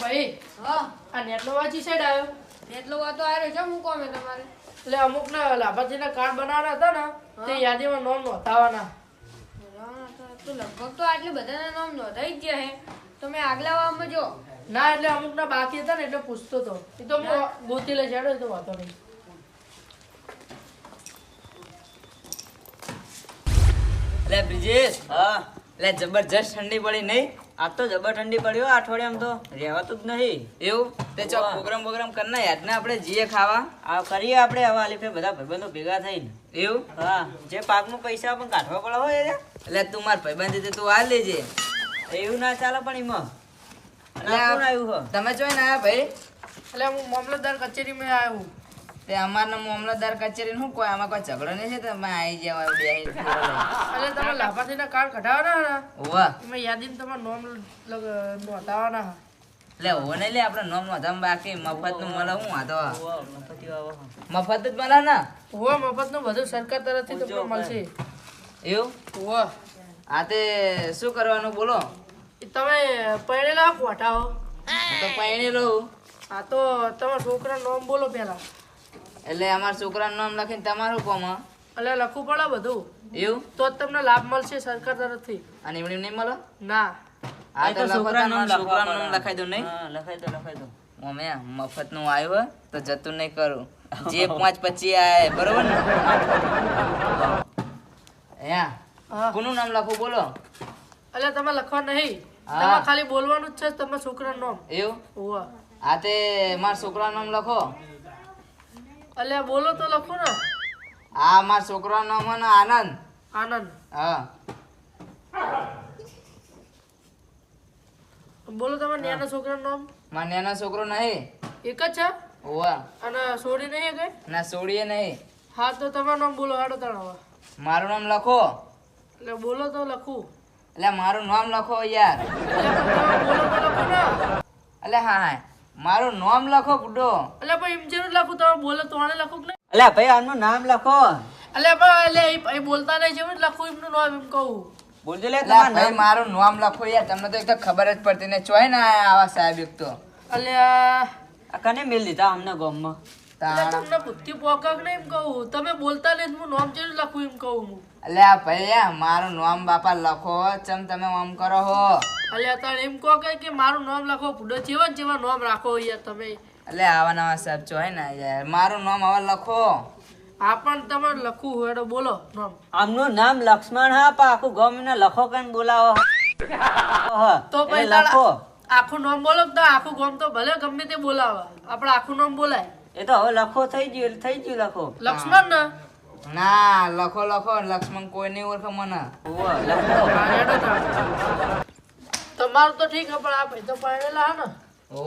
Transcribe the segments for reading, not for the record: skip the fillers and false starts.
ભાઈ હા આ નેટનો વાંચી સાઈડ આવ્યો એટલો વાતો આવ્યો છે હું કોમે તમારે એટલે અમુક ના લાભાર્થીના કાર્ડ બનાવવાના હતા ને તે યાદીમાં નામ નોંધાવાના તો લગભગ તો આટલે બધાના નામ નોંધાઈ જ ગયા હે તો મેં આગલા વારમાં જો ના એટલે અમુક ના બાકી હતા ને એટલે પૂછતો હતો એ તો હું ગોતી લઈ જાડો તો વાંધો નહીં એટલે બ્રિજેશ હા એટલે જબરજસ્ત ઠંડી પડી નહીં આ તો જબર ઠંડી પડી હો અઠવાડિયામાં તો રહેવાતું જ નહીં એવું તે ચો પ્રોગ્રામ કરી ના યાદ ને આપણે જીએ ખાવા આ કરીએ આપણે હવે આલી ફેર બધા ભાઈબંધો ભેગા થઈને એવું હા જે પાકમાં પૈસા પણ કાઢવા પડે હોય એટલે તું માર ભાઈબંધ તું આ લેજે એવું ના ચાલે પણ એમાં એટલે કોણ આવ્યું હો તમે જોઈ ને આયા ભાઈ એટલે હું મામલતદાર કચેરીમાં આવ્યો તે અમારના મામલતદાર કચેરી શું કોઈ આમાં કોઈ ઝઘડો નહીં છે તમે આવી જવા બે એટલે તમે લાભાર્થીના કાર્ડ કઢાવવાના ને વાહ એમાં યાદીમાં તમારું નામ નોંધાવાના એટલે હો ને લે આપણે નોમ નોંધામ બાકી મફત નું મળે હું આ તો મફત જ મળે ને હોવા મફતનું બધું સરકાર તરફથી તમને મળશે એવું હોવા આ તે શું કરવાનું બોલો એ તમે પરણેલા કોઠા હો હું તો પૈણી રહું આ તો તમારા છોકરાનું નામ બોલો પહેલા એટલે અમારા છોકરાનું નામ લખીને તમારું કોમ એટલે લખવું પડે બધું એવું તો જ તમને લાભ મળશે સરકાર તરફથી અને એમણે નહીં મળે ના આ તો છોકરાનું નામ લખાઈ દો નહીં લખાઈ દો મમ્મી મફત નું આવ્યું હોય તો જતું નહીં કરું જે 5-25 આય બરોબર ને હા. કોનું નામ લખું બોલો એટલે તમે લખવા નહીં હા. તમારે ખાલી બોલવાનું જ છે તમારા છોકરાનું નામ એવું હોવા આ તે મારા છોકરાનું નામ લખો એટલે બોલો તો લખો ને આ મારા છોકરાનું નામ હે ને આનંદ આનંદ હા બોલો તમારા નાના છોકરાનું નામ મારા નાનો છોકરો નહીં એક જ છે હોવા અને છોડી નહીં કઈ ના છોડીએ નહીં હા તો તમારું નામ બોલો હાડો તણાવા મારું નામ લખો એટલે બોલો તો લખું એટલે મારું નામ લખો યાર એટલે પણ તમે બોલો તો લખો ને એટલે હા મારું નામ લખો ગુડો એટલે પણ એમ જેવું જ લખું તમે બોલો તો આને લખું કે નહીં એટલે ભાઈ આનું નામ લખો એટલે પણ એટલે એ બોલતા નહીં જેવું જ લખું એમનું નામ એમ કહું બોલજો લે ભાઈ મારું નામ લખો યાર તમને તો એક તો ખબર જ પડતી ને ચોય ને આવા સાહેબ એક તો એટલે કને મેલ દીધા અમને ગામમાં એટલે તમને બુદ્ધિ પોકક નહીં એમ કહું તમે બોલતા નહીં હું નામ જેવું જ લખું એમ કહું હું એટલે આ ભાઈ મારું નામ બાપા લખો ચમ તમે આમ કરો હો એટલે અત્યારે એમ કહો કે મારું નામ લખો પૂડો જેવા ને જેવા નામ રાખો યાર તમે એટલે આવા નવા સાહેબ ચોય ને યાર મારું નામ હવે લખો હા પણ તમારે લખવું હોય તો બોલો નામ આમનું નામ લક્ષ્મણ હા પણ આખું ગામ ને લખો કઈ બોલાવો તો પછી લખો આખું નામ બોલો તો આખું ગામ તો ભલે ગમે તે બોલાવે આપણે આખું નામ બોલાય એ તો હવે લખો થઈ ગયું લખો લક્ષ્મણ ને ના લખો લક્ષ્મણ કોઈ નહીં ઓળખે મને તમારું તો ઠીક પણ આ ભાઈ તો પરણેલા હા ને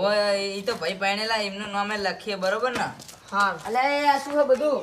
ઓય ઈ તો ભાઈ પાણેલા એમનું નામે લખીએ બરોબર ને હા અલે આ શું છે બધું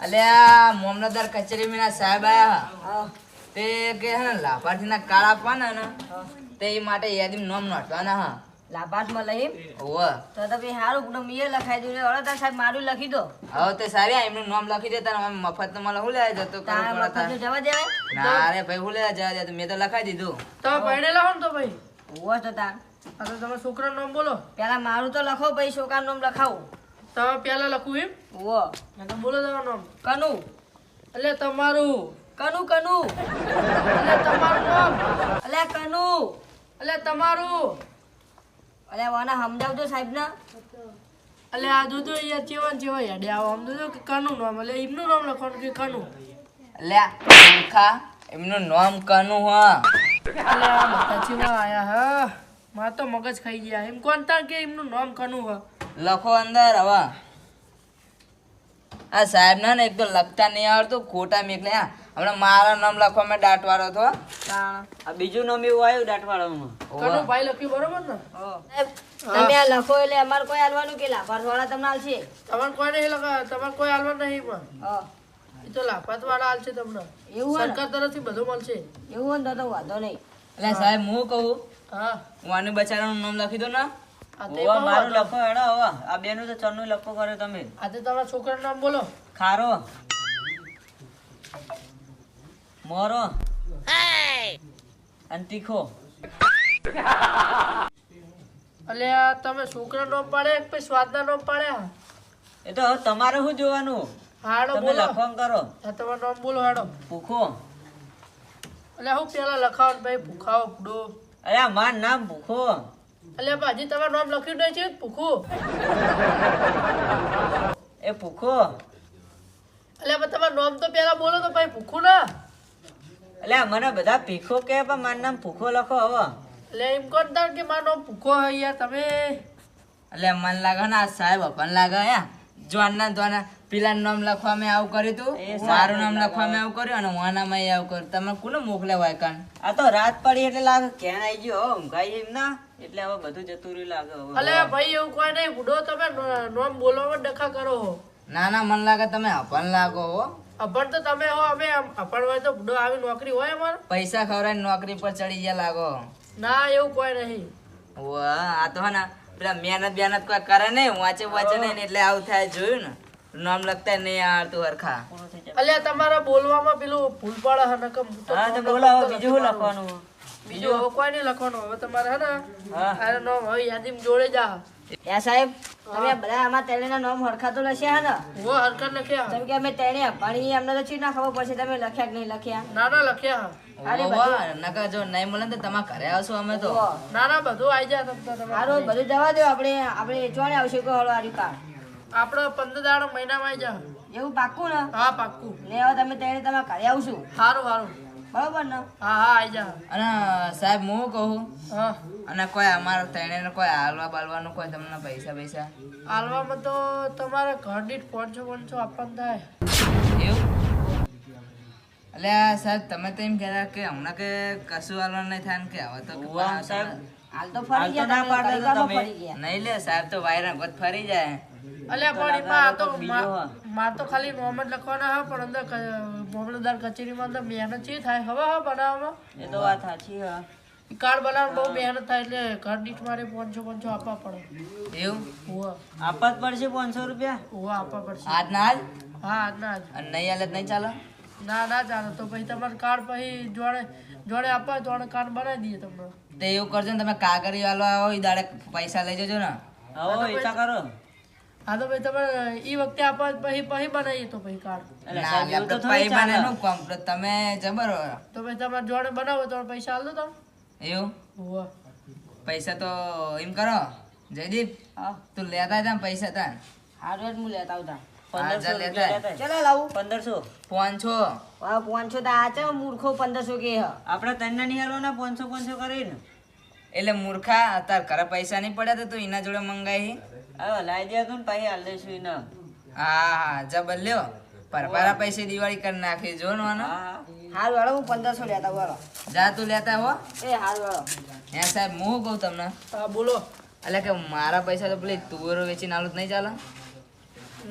અલે આ મામલતદાર કચેરીમાં ના સાહેબ આયા તે કે હે ને લાભાર્થીના કાર્ડ આપવાના ને તે ઈ માટે યાદીમાં નામ નોંધવાના હા લાભાર્થમાં લઈ ઓય તો તમે સારું પણ મેં લખાઈ દઉં હળો તાર સાહેબ મારું લખી દો હવે તે સારી આ એમનું નામ લખી દેતા ને મફત મને હું લેવા જતો તારા કરવું પડે મફતનું જવા દેવાય ના રે ભાઈ હું લેવા જવા દે મેં તો લખાઈ દીધું તમે પરણેલા હો ને તો ભાઈ હોવો તો તાર આ તો તમારા છોકરાનું નામ બોલો પેલા મારું તો લખો પછી છોકરાનું નામ લખાવું તમે પહેલા લખવું એમ હોવો ને તો બોલો તમારું નામ કનુ એટલે તમારું કનુ એટલે તમારું નામ અલ્યા કનુ એટલે તમારું અલ્યા વાના સમજાવજો સાહેબ ના એટલે આ દૂધો યાર ચેવા ને ચેવા યાદ આવો આમ દૂધો કે કનું નામ એટલે એમનું નામ લખવાનું કે કનું લે મૂર્ખા એમનું નામ કનું હા એટલે આ બધા ચેવા આયા હા મારે તો મગજ ખાઈ ગયા એમ કોણ તા કે એમનું નામ કનું હા લખો અંદર હવે આ સાહેબ ના ને એક તો લખતા નહીં આવડતું ખોટા મેકલે હમણાં મારા નામ લખવા મેં દાંત વાળો હતો આ બીજું નામ એવું આવ્યું દાંતવાળામાં કનું ભાઈ લખ્યું બરોબર ને તમે આ લખો એટલે અમારે કોઈ હાલવાનું કે લાભાર્થ વાળા તમને હાલશે તમારે કોઈ નહીં લખા તમારે કોઈ હાલવા નહીં પણ હા એ તો લાભાર્થ વાળા હાલશે તમને એવું હોય ને સરકાર તરફથી બધું મળશે એવું હોય ને તો વાંધો નહીં એટલે સાહેબ હું કહું હા હું આને બચારાનું નામ લખી દો ને આ તે ઓવા કહો મારું તો. લખો હેડો હવે આ બેનું તો ચરનું લખો કર્યો તમે આ તે તમારા છોકરાનું નામ બોલો ખારો મોરો અને તીખો અલ્યા તમે છોકરા નોમ પાડે કે પછી સ્વાદના નોમ પાડ્યા? એ તો હવે તમારે શું જોવાનું? હાડો તમે બોલો. લખવાનું કરો. હા, તમારું નામ બોલો હાડો. ભૂખો. અલ્યા હું પેલા લખાવો ને ભાઈ ભૂખાવો ફૂડો. અરે માર નામ ભૂખો. અલ્યા ભાજી તમારું નામ લખ્યું નહીં છે ભૂખું? એ ભૂખો. અલ્યા પણ તમારું નામ તો પેલા બોલો તો ભાઈ ભૂખું ના. એટલે મને બધા ભીખો કે પણ મારું નામ ભૂખો લખો હવે. એટલે એમ કોણ તાર કે મારું નામ ભૂખો હોય યાર તમે? એટલે મન લાગે ને આ સાહેબ અપન લાગે યા જોવાના જોવાના પેલા નામ લખવા મેં આવું કર્યું તું, મારું નામ લખવા મેં આવું કર્યું અને વાનામાં આવું કર્યું. તમે કોને મોકલ્યા હોય કાન? આ તો રાત પડી એટલે લાગે ક્યાં આવી ગયો હવે ઊંઘાઈ એમ ના એટલે હવે બધું જતું રહ્યું લાગે હવે. અલ્યા ભાઈ એવું કોઈ નહીં ફૂડો તમે નામ બોલવામાં ડખા કરો હો. ના ના મન લાગે તમે અપન લાગો હો. અભણ તો તમે હો, અમે અભણ હોય તો ફૂડો આવી નોકરી હોય અમારે? પૈસા ખવડાવીને નોકરી પર ચડી ગયા લાગો. ના એવું કોઈ નહીં. વાહ આ તો હે ને પેલા મહેનત બેનત કોઈ કરે નહીં, વાંચે નહીં ને એટલે આવું થાય. જોયું ને નામ લખતા નહીં આવડતું હરખા. અલ્યા તમારા બોલવામાં પેલું ભૂલ પડે હે નકર હું તો હા તો નામ બોલો હવે લખતો બીજું શું નથી. લખવાનું? બીજું હવે કોઈ નહીં લખવાનું. હવે તમારે હે ને હા. આનું નામ હવે યાદીમાં જોડે જા. યા સાહેબ તમે બધા આમાં તેણીના નામ હરખા તો લખ્યા હે ને? હું હરકત લખ્યા. જેમ કે અમે તેણી ભણી અમને તો ચી ના ખબર પડશે તમે લખ્યા કે નહીં લખ્યા. ના ના લખ્યા. અરે વાહ, નકર જો નહીં મળે ને તો તમારા ઘરે આવશું અમે તો. ઓહો. ના ના બધું આવી જાય તમે. હારું બધું જવા દો આપણે ચોણે આવશે કે હળો આર્યું કામ આપણે 15 દાડા મહિનામાં આવી જા. એવું પાક્કું ને? હા પાક્કું. લે હવે તમે તેણી તમારા ઘરે આવશું સારું સારું. બરોબર ને? હા હા આવી જા. અને સાહેબ હું કહું હા અને કોઈ અમારા ત્રણેયને કોઈ હાલવા બાલવાનું કોઈ તમને પૈસા હાલવામાં તો તમારે ઘર દીઠ 500 આપવાનું થાય. એવું? એટલે સાહેબ તમે તો એમ કહેતા કે હમણાં કે કશું હાલવાનું નહીં થાય ને કે હવે તો ઉવા સાહેબ. હાલ તો ફરી હાલ તો ગયા ના તમે, પાડતા કડીકામાં તમે. ફરી ગયા. નહીં લે સાહેબ તો વાયરા ગોત ફરી જાય. અલ્યા પણ એમાં આ તો બીજો હા. માર તો ખાલી નોમ જ લખવાના હા, પણ અંદર મામલતદાર કચેરીમાં અંદર મહેનત ચી થાય ખબર હા બનાવવામાં? એ તો વાત સાચી હા. કાર્ડ બનાવવામાં બહુ મહેનત થાય એટલે ઘર દીઠ મારે 500 આપવા પડે. એવું? હોવા આપવા જ પડશે 500 રૂપિયા. હોવા આપવા પડશે. આજ ના આજ હા આજના આજ. અને નહીં હાલે તો નહીં ચાલે? ના ના ચાલે તો પછી તમારે કાર્ડ પછી જોડે આપવા હોય તો કાર્ડ બનાવી દઈએ તમને. તો એવું કરજો ને તમે કાગળી વાળવા આવો એ દાડે પૈસા લઈ જજો ને. હવે એતા કરો. હા તો પછી તમારે એ વખતે આપવા હોય પછી બનાવીએ તો પછી કાર્ડ. એટલે ના, સાહેબ એવું તો laptop થોડી પાઈ બને ચાલે. નું કામ તો તમે જબર હો. તો પછી તમારે જોડે બનાવો તો પૈસા આલ દો તમે. એવું? હોવા પૈસા તો એમ કરો જયદીપ હા તું લેતા જા પૈસા તા. હારું જ હું લેતા આવતા. 1500 લેતા રૂપિયા લેતા. ચલો લાવું 1500. 500 હવે 500 તો આ છે મૂર્ખો 1500 કે હ. આપણે તને નહીં હાલવાના 500 કરીને. એટલે મૂર્ખા તાર ઘરે પૈસા નહીં પડ્યા તો તું એના જોડે મંગાઈ. હવે લાઈ દે તું ને પછી હાલ દઈશું એને. હા હા જબર લ્યો પરપારા પૈસે દિવાળી કરી નાખી જો ને આનો. હા હારું હાલો હું 1500 લેતા આવું હાલો. જા તું લેતા હો. એ હારું હાલો. હે સાહેબ હું કહું તમને હા બોલો. એટલે કે મારા પૈસા તો પેલી તુવેરો વેચીને આલું જ નહીં ચાલે?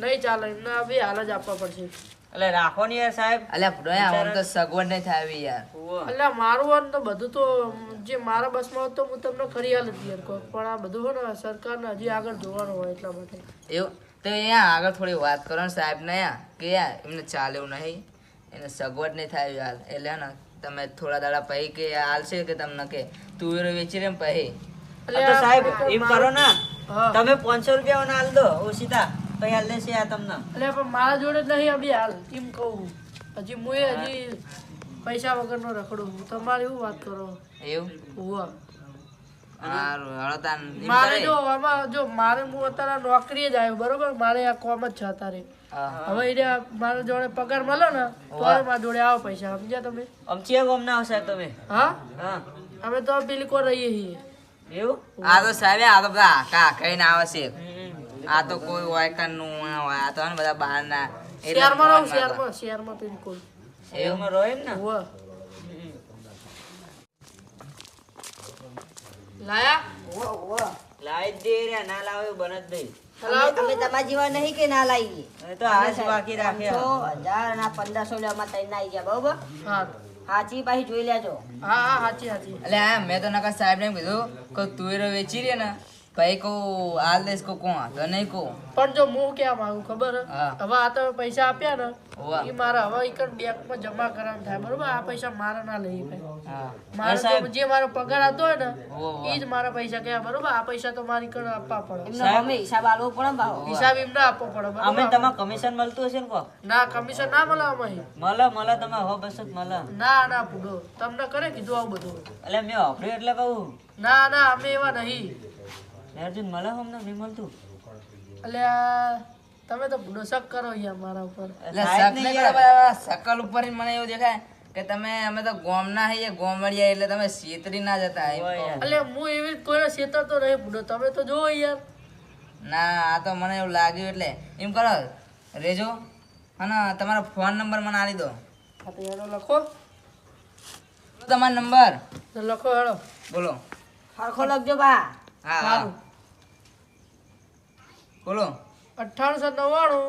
નહીં ચાલે એમને બી હાલ જ આપવા પડશે. એટલે રાખો ને યાર સાહેબ. અલ્યા ભડોયા આમ તો સગવડ નહીં થાય આવી યાર. ઉવ્વ. એટલે મારું હોય ને તો બધું તો જે મારા બસમાં હોત તો હું તમને કરી આલ જ યાર કોક. પણ આ બધું હોય ને સરકારને હજી આગળ જોવાનું હોય એટલા માટે. એવું તો અહીંયા આગળ થોડી વાત કરો ને સાહેબ ને યાર કે યાર એમને ચાલે એવું નહીં, એને સગવડ નહીં થાય યાર. એટલે ને તમે થોડા દાડા પછી કે હાલશે કે તમને કે તુવેરો વેચી રે પછી. આ તો સાહેબ એમ કરો ને હા તમે 500 રૂપિયા હાલ દો ઓછીતા પછી હાલ દેશે આ તમને. એટલે પણ મારા જોડે જ નહીં અભી હાલ એમ કહું. હજી હું હજી પૈસા વગરનો રખડું છું. તમારે એવું વાત કરો. એવું? હોવા હારું હળો તાન એમ મારે કરે. જો આમાં જો મારે હું અત્યારે નોકરીએ જ આવ્યો બરોબર. મારે આ કોમ જ છે અત્યારે. હા. હવે એને મારા જોડે પગાર મળે ને તો વાહ. મારા જોડે આવો પૈસા સમજ્યા તમે? અમચીયા ગોમ ના આવશે તમે. હા હા અમે તો પેલી કો રહીએ છીએ. એવું. આ તો સાહેબ આ તો બધા આખા આખાઈને આવે છે. હમ. આ તો કોઈ વાયકાનું હોય, આ તો હે ને બધા બહારના. એટલે શહેરમાં રહું ફોનમાં તો. શહેરમાં પેલી કોઈ. એમાં રહો એમ ને. હોવા લાયા ઓ ઓ લાઈ જ દે રે ના લાવે એવું બને જ નહીં. અમે તમારા જેવા નહીં કે ના લાવીએ. હવે તો આ જ બાકી રાખ્યા. 500, 1000 અને આ 1500 લેવામાં તઈને આવી ગયા બરોબર. હા સાચી પાછી જોઈ લેજો. હા હા સાચી સાચી. એટલે આ મેં તો નકા સાહેબ ને એમ કીધું કે તુવેરો વેચી રે ને ભાઈ કો હાલ દેશ કો કોણ તો નહીં કો પણ જો હું ક્યાં માંગુ ખબર હે? હા. હવે આ તમે પૈસા આપ્યા ને હોવા. એ મારા હવે ઈ બેંકમાં જમા કરવાનું થાય બરોબર આ પૈસા મારા ના લઈ ભાઈ હા મારો સાહેબ તો જે મારો પગાર હતો હોય ને હોવા. એ જ મારા પૈસા કયા બરોબર આ પૈસા તો મારી કણ આપવા પડે એમનો મમ્મી હિસાબ આલવો પડે ભાવ હિસાબ એમને આપવો પડે અમે બરોબર તમારે કમિશન મળતું હશે ને કોક ના કમિશન ના મળે અમે મળે તમે હો બસ જ મળે ના ના પૂડો તમને કરે કીધું આવું બધું એટલે મેં વાપર્યું એટલે કહું ના ના અમે એવા નહીં અર્જુન મળે અમને નહીં મળતું એટલે તમે તો પૂડો શક કરો યાર મારા ઉપર એટલે સાહેબ શક નહીં નહીં યાર. કરો ભાઈ, શકલ ઉપર ય મને એવું દેખાય કે તમે અમે તો ગોમના હઈએ ગોમડિયા એટલે તમે છેતરી ના જતા એમ હોય કહો. યાર. એટલે હું એવી કોઈને છેતરતો નહીં પૂડો તમે તો જોવો યાર ના આ તો મને એવું લાગ્યું એટલે એમ કરો રેજો અને તમારો ફોન નંબર મને આપી દો હા તો એનો લખો તમારો નંબર તો લખો હેડો બોલો હરખો લખજો બા હા હા સારું બોલો 9899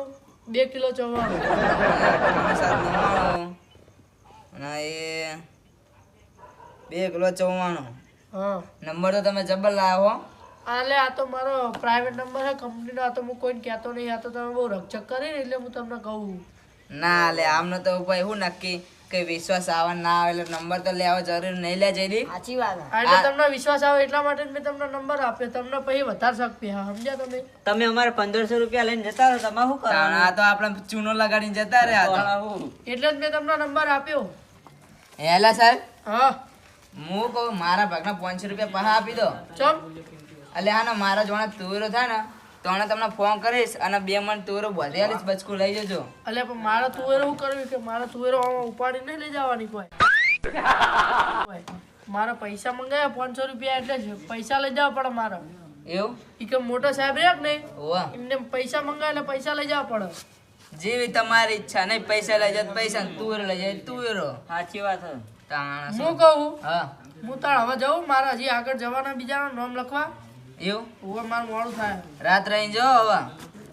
2 કિલો 94 અને એ 2 કિલો 94 હા નંબર તો તમે જબર લાવો હો. આલે આ તો મારો પ્રાઇવેટ નંબર છે કંપનીનો આ તો હું કોઈને કહેતો નહીં આ તો તમે બહુ રક્ષક કરીને એટલે હું તમને કહું ના લે આમને તો ભાઈ શું નક્કી કે વિશ્વાસ આવે ના આવે એટલે નંબર તો લેવો જરૂર નહીં લે જઈ સાચી વાત હે. આ એટલે તમને વિશ્વાસ આવે એટલા માટે જ મેં તમને નંબર આપ્યો તમને પછી વધારે શકતી હા સમજ્યા તમે તમે અમારે 1500 રૂપિયા લઈને જતા રહો તમે શું કરવાનું આ તો આપણે ચૂનો લગાડીને જતા રહ્યા એટલે જ મેં તમને નંબર આપ્યો હેલા સાહેબ હા હું કહું મારા ભાગના 500 રૂપિયા પાછા આપી દો ચમ એટલે હા ને મારા જોડે તુવેરો થાય ને તો એને તમને ફોન કરીશ અને 2 મણ તુવેરો બધે આલીશ બચકું લઈ જજો એટલે પણ મારા તુવેરો શું કરવી કે મારા તુવેરો આમાં ઉપાડી નહીં લઈ જવાની કોઈ મારા પૈસા મંગાયા 500 રૂપિયા એટલે જ પૈસા લઈ જવા પડે મારા એવું ઈ કે મોટા સાહેબ રહ્યા કે નહીં હોવા એમને પૈસા મંગાય એટલે પૈસા લઈ જવા પડે જેવી તમારી ઈચ્છા નહીં પૈસા લઈ જાય તો પૈસા ને તુવેરો લઈ જાય તો તુવેરો સાચી વાત છે તાણા શું? હું કહું હા હું તાર હવે જાઉં મારા હજી આગળ જવાના બીજાના નામ લખવા એવું હવે મારું મોડું થાય રાત રહી જો હવે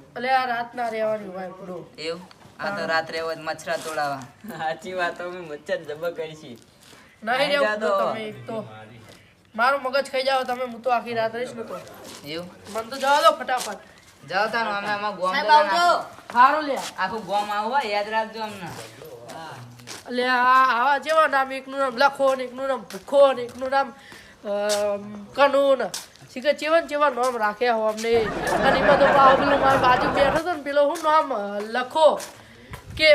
એટલે આ રાત ના રહેવાની હોય પૂરો એવું આ તો રાત્રે એવો જ મચ્છરા તોડાવા સાચી વાત અમે મચ્છર જબર કરી છે નહીં નહીં રહેવું જાતો. તમે એક તો મારું મગજ ખાઈ જાવ તમે હું તો આખી રાત રહીશ ને તો એવું મને તો જવા દો ફટાફટ જાઓ તાનો અમે આમાં ગોમ સાહેબ તો આવજો સારું લે આખું ગોમ આવું યાદ રાખજો અમને એટલે આ આવા જેવા નામ એકનું નામ લખો ને એકનું નામ ભૂખો ને એકનું નામ કનુ ને શીખે ચેવન ચેવા નામ રાખ્યા હો અમને અને એમાં તો પાવ પેલું મારા બાજુ બેઠો હતો ને પેલો શું નામ લખો કે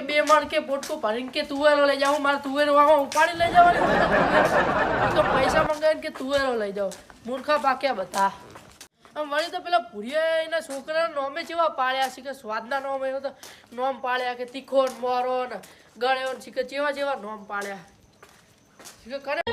બે મણ કે પોટકો ભરીને કે તુવેરો લઈ જાઓ મારે તુવેરો આમાં ઉપાડી લઈ જવાની હોય ને તુવેરો. તો પૈસા મંગાવીને કે તુવેરો લઈ જાઓ મૂર્ખા પાક્યા બધા આમ વળી તો પેલા ભૂરિયા એના છોકરાના નોમે જેવા પાડ્યા છે કે સ્વાદના નોમ એવો તો નોમ પાડ્યા કે તીખો ને મોરો ને ગળ્યો ને શીખે જેવા જેવા નોમ પાડ્યા શીખે કરે